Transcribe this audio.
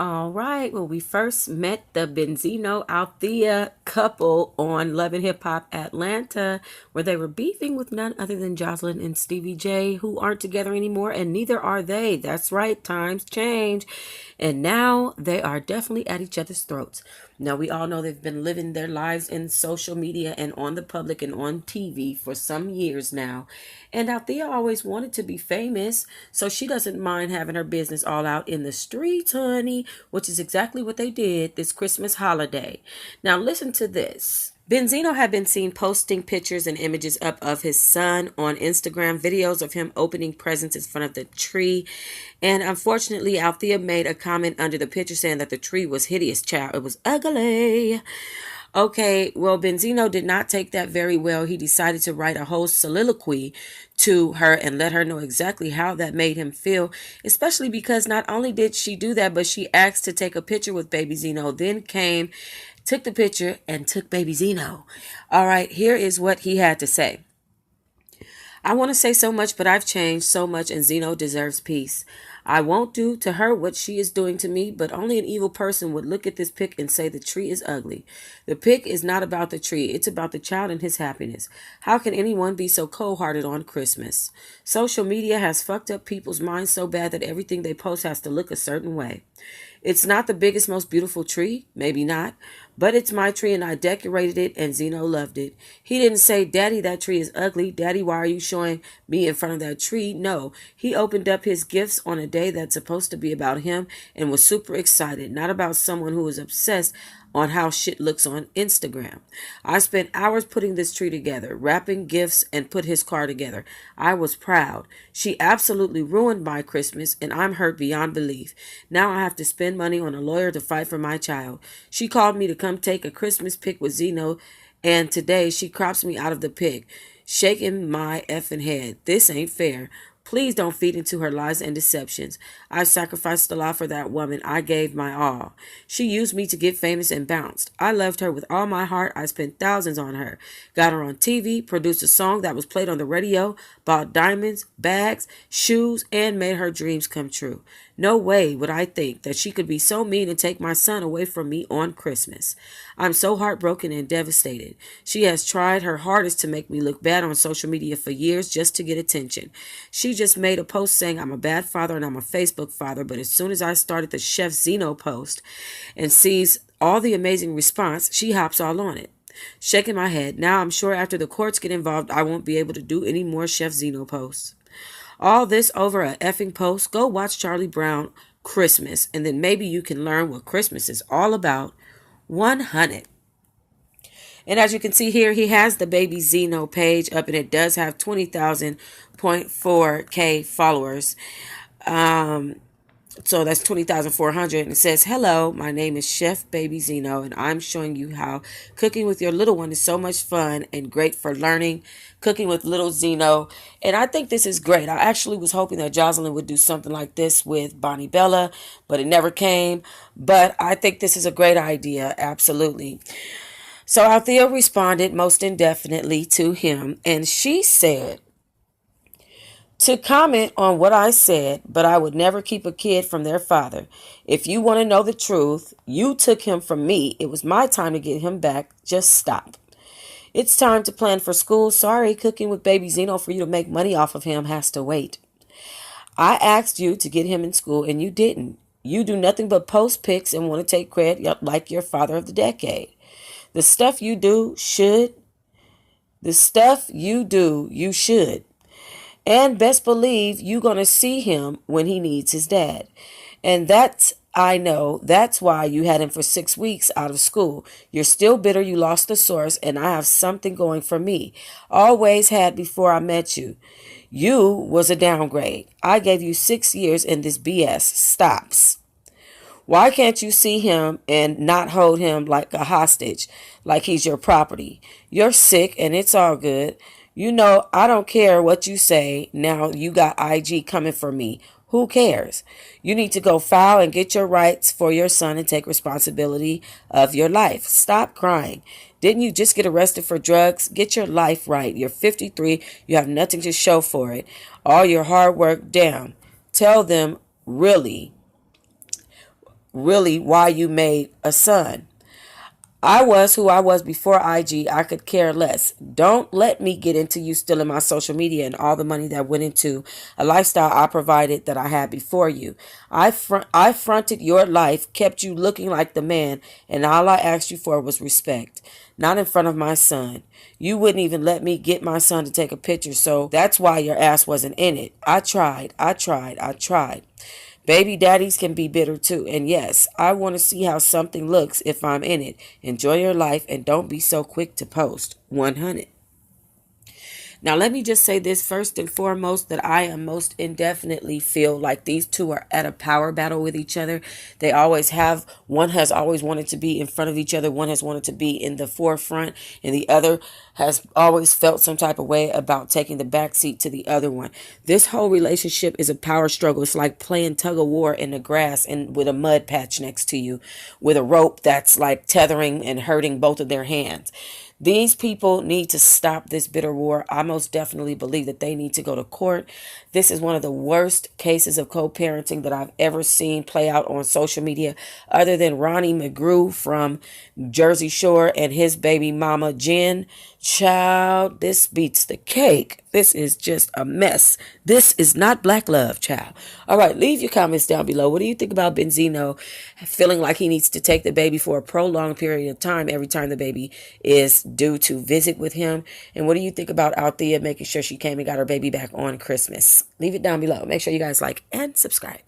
All right. Well, we first met the Benzino Althea couple on Love and Hip Hop Atlanta, where they were beefing with none other than Jocelyn and Stevie J, who aren't together anymore, and neither are they. That's right. Times change. And now they are definitely at each other's throats. Now, we all know they've been living their lives in social media and on the public and on TV for some years now. And Althea always wanted to be famous, so she doesn't mind having her business all out in the streets, honey, which is exactly what they did this Christmas holiday. Now, listen to this. Benzino had been seen posting pictures and images up of his son on Instagram, videos of him opening presents in front of the tree. And unfortunately, Althea made a comment under the picture saying that the tree was hideous, child. It was ugly. Okay, well, Benzino did not take that very well. He decided to write a whole soliloquy to her and let her know exactly how that made him feel, especially because not only did she do that, but she asked to take a picture with Baby Zeno, then came, took the picture, and took Baby Zeno. All right, here is what he had to say. I want to say so much, but I've changed so much, and Zeno deserves peace. I won't do to her what she is doing to me, but only an evil person would look at this pic and say the tree is ugly. The pic is not about the tree, it's about the child and his happiness. How can anyone be so cold-hearted on Christmas? Social media has fucked up people's minds so bad that everything they post has to look a certain way. It's not the biggest, most beautiful tree, maybe not, but it's my tree and I decorated it and Zeno loved it. He didn't say, Daddy, that tree is ugly. Daddy, why are you showing me in front of that tree? No, he opened up his gifts on a day that's supposed to be about him and was super excited, not about someone who is obsessed on how shit looks on Instagram. I spent hours putting this tree together, wrapping gifts, and put his car together. I was proud. She absolutely ruined my Christmas, and I'm hurt beyond belief. Now I have to spend money on a lawyer to fight for my child. She called me to come take a Christmas pic with Zeno, and today she crops me out of the pic, shaking my effing head. This ain't fair. Please don't feed into her lies and deceptions. I sacrificed a lot for that woman. I gave my all. She used me to get famous and bounced. I loved her with all my heart. I spent thousands on her. Got her on TV, produced a song that was played on the radio, bought diamonds, bags, shoes, and made her dreams come true. No way would I think that she could be so mean and take my son away from me on Christmas. I'm so heartbroken and devastated. She has tried her hardest to make me look bad on social media for years just to get attention. She just made a post saying I'm a bad father and I'm a Facebook father, but as soon as I started the Chef Zeno post and sees all the amazing response, she hops all on it. Shaking my head. Now I'm sure after the courts get involved, I won't be able to do any more Chef Zeno posts. All this over a effing post. Go watch Charlie Brown Christmas, and then maybe you can learn what Christmas is all about. 100. And as you can see here, he has the Baby Zeno page up, and it does have 20,000.4K followers. So that's 20,400. And it says, hello, my name is Chef Baby Zeno, and I'm showing you how cooking with your little one is so much fun and great for learning cooking with little Zeno. And I think this is great. I actually was hoping that Jocelyn would do something like this with Bonnie Bella, but it never came. But I think this is a great idea. Absolutely. So Althea responded most indefinitely to him, and she said, to comment on what I said, but I would never keep a kid from their father. If you want to know the truth, you took him from me. It was my time to get him back. Just stop. It's time to plan for school. Sorry, cooking with Baby Zeno for you to make money off of him has to wait. I asked you to get him in school and you didn't. You do nothing but post pics and want to take credit like your father of the decade. The stuff you do, you should. And best believe you're going to see him when he needs his dad. And I know, that's why you had him for 6 weeks out of school. You're still bitter you lost the source, and I have something going for me. Always had before I met you. You was a downgrade. I gave you 6 years and this BS stops. Why can't you see him and not hold him like a hostage, like he's your property? You're sick and it's all good. You know, I don't care what you say. Now you got IG coming for me. Who cares? You need to go file and get your rights for your son and take responsibility of your life. Stop crying. Didn't you just get arrested for drugs? Get your life right. You're 53. You have nothing to show for it. All your hard work down. Tell them really really why you made a son. I was who I was before IG. I could care less. Don't let me get into you stealing my social media and all the money that went into a lifestyle I provided that I had before you. I fronted your life, kept you looking like the man, and all I asked you for was respect. Not in front of my son. You wouldn't even let me get my son to take a picture, so that's why your ass wasn't in it. I tried, I tried, I tried. Baby daddies can be bitter too. And yes, I want to see how something looks if I'm in it. Enjoy your life and don't be so quick to post. 100. Now, let me just say this first and foremost, that I am most indefinitely feel like these two are at a power battle with each other. They always have. One has always wanted to be in front of each other. One has wanted to be in the forefront, and the other has always felt some type of way about taking the back seat to the other one. This whole relationship is a power struggle. It's like playing tug of war in the grass and with a mud patch next to you with a rope that's like tethering and hurting both of their hands. These people need to stop this bitter war. I most definitely believe that they need to go to court. This is one of the worst cases of co-parenting that I've ever seen play out on social media, other than Ronnie McGrew from Jersey Shore and his baby mama, Jen. Child, this beats the cake. This is just a mess. This is not black love, child. All right, leave your comments down below. What do you think about Benzino feeling like he needs to take the baby for a prolonged period of time every time the baby is due to visit with him? And what do you think about Althea making sure she came and got her baby back on Christmas? Leave it down below. Make sure you guys like and subscribe.